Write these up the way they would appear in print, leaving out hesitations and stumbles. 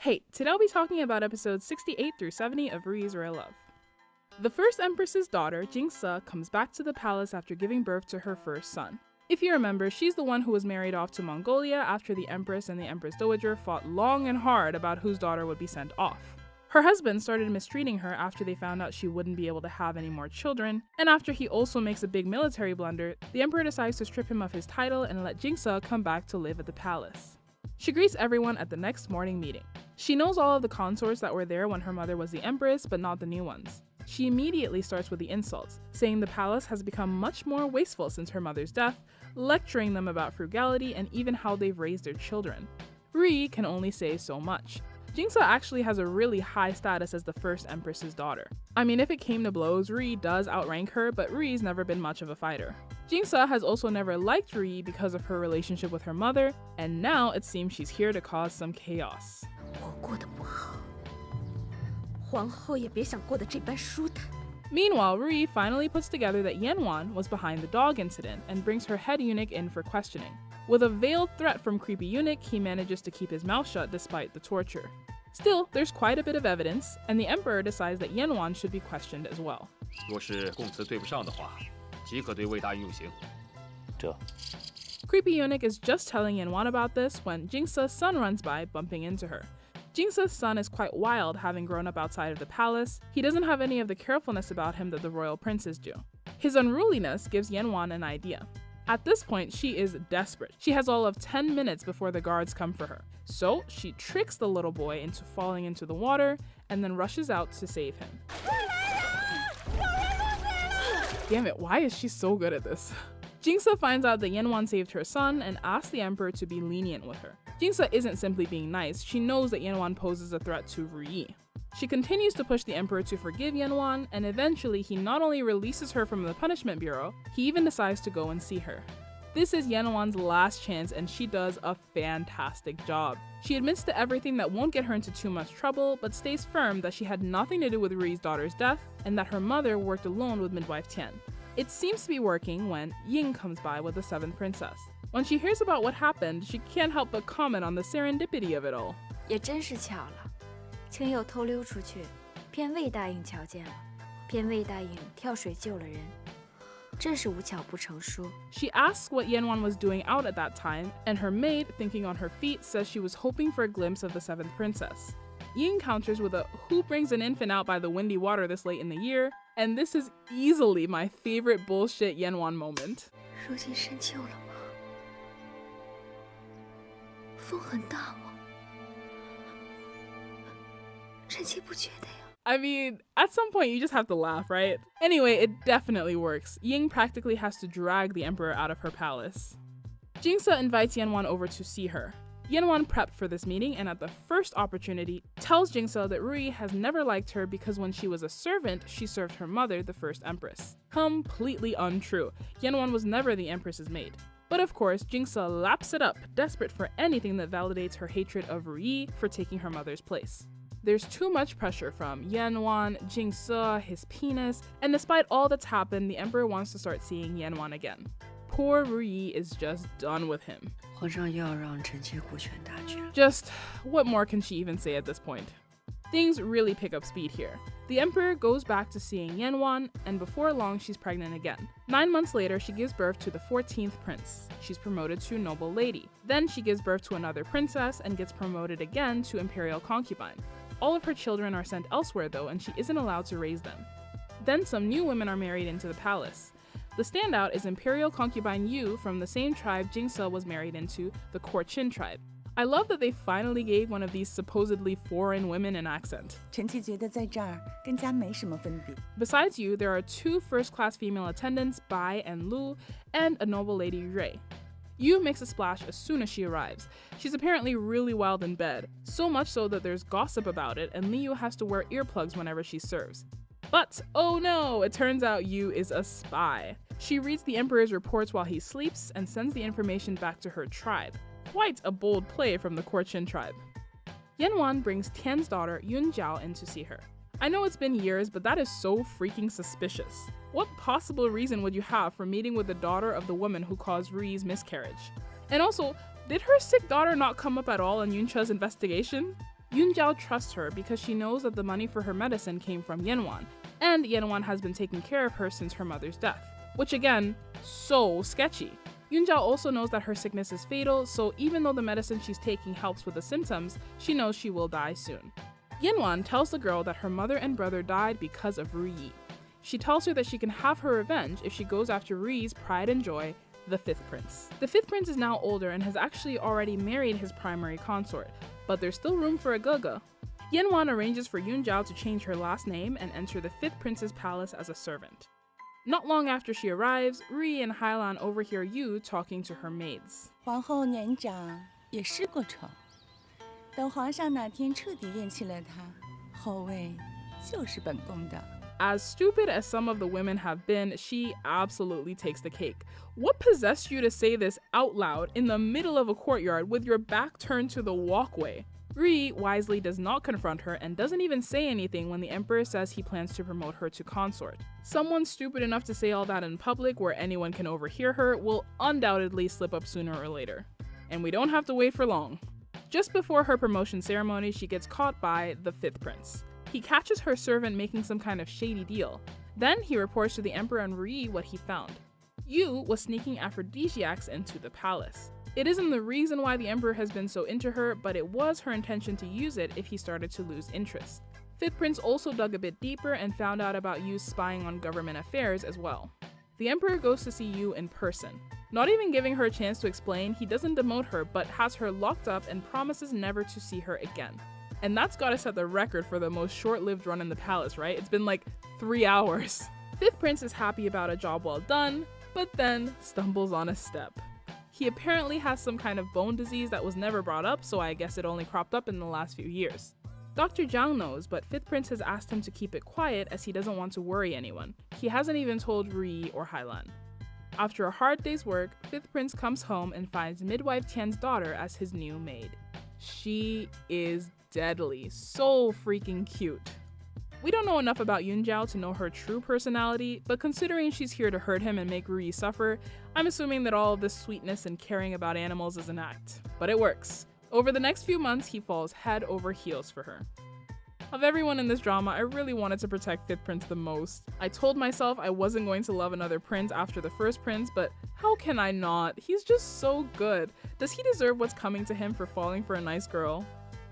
Hey, today I'll be talking about episodes 68 through 70 of RuYi's Royal Love. The first empress's daughter, THISSSSS, comes back to the palace after giving birth to her first son. If you remember, she's the one who was married off to Mongolia after the empress and the empress dowager fought long and hard about whose daughter would be sent off. Her husband started mistreating her after they found out she wouldn't be able to have any more children, and after he also makes a big military blunder, the emperor decides to strip him of his title and let THISSSSS come back to live at the palace. She greets everyone at the next morning meeting. She knows all of the consorts that were there when her mother was the empress, but not the new ones. She immediately starts with the insults, saying the palace has become much more wasteful since her mother's death, lecturing them about frugality and even how they've raised their children. RuYi can only say so much. THISSSSS actually has a really high status as the first empress's daughter. I mean, if it came to blows, RuYi does outrank her, but RuYi's never been much of a fighter. THISSSSS has also never liked RuYi because of her relationship with her mother, and now it seems she's here to cause some chaos. Meanwhile, RuYi finally puts together that YanWan was behind the dog incident and brings her head eunuch in for questioning. With a veiled threat from creepy eunuch, he manages to keep his mouth shut despite the torture. Still, there's quite a bit of evidence, and the emperor decides that YanWan should be questioned as well. Creepy eunuch is just telling YanWan about this when THISSSSS' son runs by, bumping into her. THISSSSS' son is quite wild, having grown up outside of the palace. He doesn't have any of the carefulness about him that the royal princes do. His unruliness gives YanWan an idea. At this point, she is desperate. She has all of 10 minutes before the guards come for her. So she tricks the little boy into falling into the water and then rushes out to save him. Damn it, why is she so good at this? THISSSSS finds out that YanWan saved her son and asks the emperor to be lenient with her. THISSSSS isn't simply being nice, she knows that YanWan poses a threat to RuYi. She continues to push the emperor to forgive YanWan, and eventually he not only releases her from the punishment bureau, he even decides to go and see her. This is YanWan's last chance and she does a fantastic job. She admits to everything that won't get her into too much trouble, but stays firm that she had nothing to do with RuYi's daughter's death and that her mother worked alone with midwife Tian. It seems to be working when Ying comes by with the 7th princess. When she hears about what happened, she can't help but comment on the serendipity of it all. 也真是巧了，青佑偷溜出去，偏魏大印瞧见了，偏魏大印跳水救了人，真是无巧不成书。 She asks what YanWan was doing out at that time, and her maid, thinking on her feet, says she was hoping for a glimpse of the 7th princess. Ying counters with a "who brings an infant out by the windy water this late in the year?" And this is easily my favorite bullshit YanWan moment. 如今深秋了吗？风很大吗？臣妾不觉得呀。 I mean, at some point you just have to laugh, right? Anyway, it definitely works. Ying practically has to drag the emperor out of her palace. THISSSSS invites YanWan over to see her. YanWan prepped for this meeting and at the first opportunity tells THISSSSS that RuYi has never liked her because when she was a servant, she served her mother, the first empress. Completely untrue. YanWan was never the empress's maid. But of course, THISSSSS laps it up, desperate for anything that validates her hatred of RuYi for taking her mother's place. There's too much pressure from YanWan, THISSSSS, his penis, and despite all that's happened, the emperor wants to start seeing YanWan again. Poor RuYi is just done with him. Just, what more can she even say at this point? Things really pick up speed here. The emperor goes back to seeing YanWan, and before long she's pregnant again. 9 months later, she gives birth to the 14th prince. She's promoted to noble lady. Then she gives birth to another princess and gets promoted again to imperial concubine. All of her children are sent elsewhere though, and she isn't allowed to raise them. Then some new women are married into the palace. The standout is imperial concubine Yu from the same tribe THISSSSS was married into, the Korchin tribe. I love that they finally gave one of these supposedly foreign women an accent. Besides Yu, there are 2 first-class female attendants, Bai and Lu, and a noble lady, Rui. Yu makes a splash as soon as she arrives. She's apparently really wild in bed, so much so that there's gossip about it and Liu has to wear earplugs whenever she serves. But, oh no, it turns out Yu is a spy. She reads the emperor's reports while he sleeps and sends the information back to her tribe. Quite a bold play from the Korchin tribe. YanWan brings Tian's daughter Yun Jiao in to see her. I know it's been years, but that is so freaking suspicious. What possible reason would you have for meeting with the daughter of the woman who caused RuYi's miscarriage? And also, did her sick daughter not come up at all in Yuncha's investigation? Yunjiao trusts her because she knows that the money for her medicine came from YanWan, and YanWan has been taking care of her since her mother's death, which again, so sketchy. Yunjiao also knows that her sickness is fatal, so even though the medicine she's taking helps with the symptoms, she knows she will die soon. YanWan tells the girl that her mother and brother died because of RuYi. She tells her that she can have her revenge if she goes after RuYi's pride and joy, the 5th prince. The 5th prince is now older and has actually already married his primary consort, but there's still room for a Gaga. YanWan arranges for Yunjiao to change her last name and enter the 5th prince's palace as a servant. Not long after she arrives, RuYi and Hailan overhear Yu talking to her maids. 皇后年长也失过宠，等皇上哪天彻底厌弃了她，后位就是本宫的。 As stupid as some of the women have been, she absolutely takes the cake. What possessed you to say this out loud in the middle of a courtyard with your back turned to the walkway? RuYi wisely does not confront her and doesn't even say anything when the emperor says he plans to promote her to consort. Someone stupid enough to say all that in public where anyone can overhear her will undoubtedly slip up sooner or later. And we don't have to wait for long. Just before her promotion ceremony, she gets caught by the 5th prince. He catches her servant making some kind of shady deal. Then he reports to the emperor and RuYi what he found. Yu was sneaking aphrodisiacs into the palace. It isn't the reason why the emperor has been so into her, but it was her intention to use it if he started to lose interest. 5th prince also dug a bit deeper and found out about Yu's spying on government affairs as well. The emperor goes to see Yu in person. Not even giving her a chance to explain, he doesn't demote her but has her locked up and promises never to see her again. And that's gotta set the record for the most short-lived run in the palace, right? It's been like 3 hours. 5th prince is happy about a job well done, but then stumbles on a step. He apparently has some kind of bone disease that was never brought up, so I guess it only cropped up in the last few years. Dr. Zhang knows, but 5th prince has asked him to keep it quiet as he doesn't want to worry anyone. He hasn't even told RuYi or Hailan. After a hard day's work, 5th prince comes home and finds midwife Tian's daughter as his new maid. She is deadly, so freaking cute. We don't know enough about Yunjiao to know her true personality, but considering she's here to hurt him and make RuYi suffer, I'm assuming that all of this sweetness and caring about animals is an act. But it works. Over the next few months, he falls head over heels for her. Of everyone in this drama, I really wanted to protect 5th prince the most. I told myself I wasn't going to love another prince after the 1st prince, but how can I not? He's just so good. Does he deserve what's coming to him for falling for a nice girl?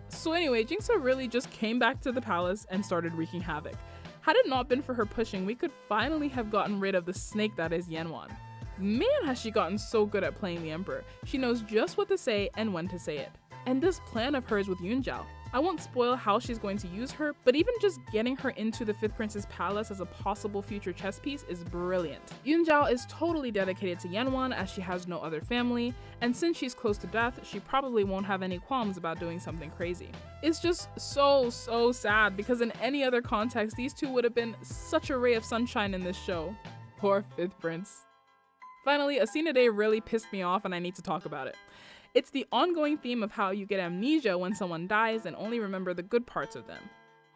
So anyway, Jingsa really just came back to the palace and started wreaking havoc. Had it not been for her pushing, we could finally have gotten rid of the snake that is YanWan. Man, has she gotten so good at playing the emperor. She knows just what to say and when to say it. And this plan of hers with Yunjiao. I won't spoil how she's going to use her, but even just getting her into the 5th prince's palace as a possible future chess piece is brilliant. Yunjiao is totally dedicated to YanWan as she has no other family, and since she's close to death, she probably won't have any qualms about doing something crazy. It's just so sad because in any other context, these two would have been such a ray of sunshine in this show. Poor 5th prince. Finally, a scene today really pissed me off and I need to talk about it. It's the ongoing theme of how you get amnesia when someone dies and only remember the good parts of them.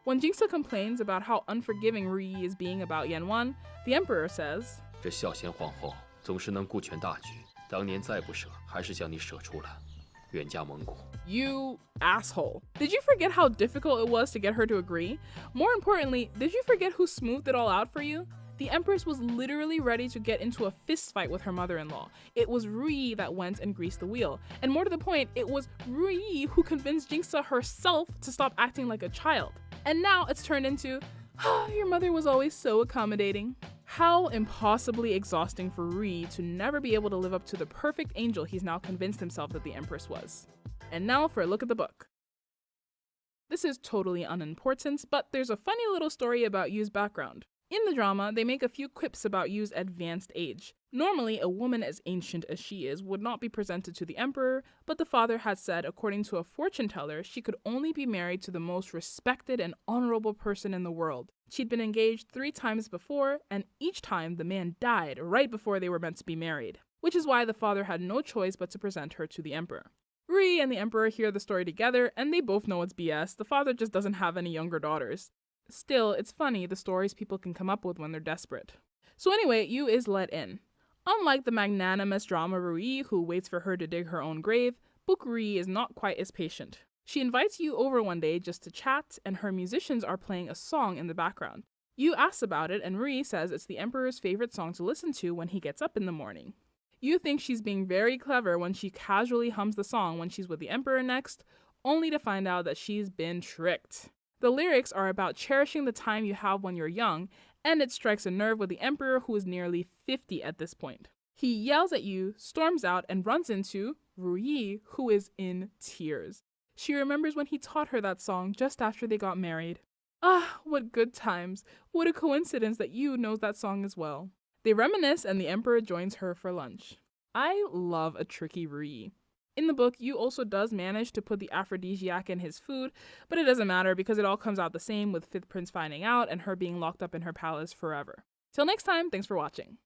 When Jingsa complains about how unforgiving RuYi is being about YanWan, the emperor says, 这孝贤皇后总是能顾全大局，当年再不舍，还是将你舍出来，远嫁蒙古。 You asshole. Did you forget how difficult it was to get her to agree? More importantly, did you forget who smoothed it all out for you? The empress was literally ready to get into a fist fight with her mother-in-law. It was RuYi that went and greased the wheel. And more to the point, it was RuYi who convinced Jingsa herself to stop acting like a child. And now it's turned into, your mother was always so accommodating. How impossibly exhausting for RuYi to never be able to live up to the perfect angel he's now convinced himself that the empress was. And now for a look at the book. This is totally unimportant, but there's a funny little story about Yu's background. In the drama, they make a few quips about Yu's advanced age. Normally, a woman as ancient as she is would not be presented to the emperor, but the father had said, according to a fortune teller, she could only be married to the most respected and honorable person in the world. She'd been engaged 3 times before, and each time the man died right before they were meant to be married, which is why the father had no choice but to present her to the emperor. RuYi and the emperor hear the story together, and they both know it's BS. The father just doesn't have any younger daughters. Still, it's funny the stories people can come up with when they're desperate. So anyway, Yu is let in. Unlike the magnanimous drama RuYi, who waits for her to dig her own grave, book RuYi is not quite as patient. She invites Yu over one day just to chat, and her musicians are playing a song in the background. Yu asks about it, and RuYi says it's the emperor's favorite song to listen to when he gets up in the morning. Yu thinks she's being very clever when she casually hums the song when she's with the emperor next, only to find out that she's been tricked. The lyrics are about cherishing the time you have when you're young, and it strikes a nerve with the emperor, who is nearly 50 at this point. He yells at Yu, storms out, and runs into RuYi, who is in tears. She remembers when he taught her that song just after they got married. Ah, what good times. What a coincidence that Yu knows that song as well. They reminisce, and the emperor joins her for lunch. I love a tricky RuYi. In the book, Yu also does manage to put the aphrodisiac in his food, but it doesn't matter because it all comes out the same, with Fifth Prince finding out and her being locked up in her palace forever. Till next time, thanks for watching.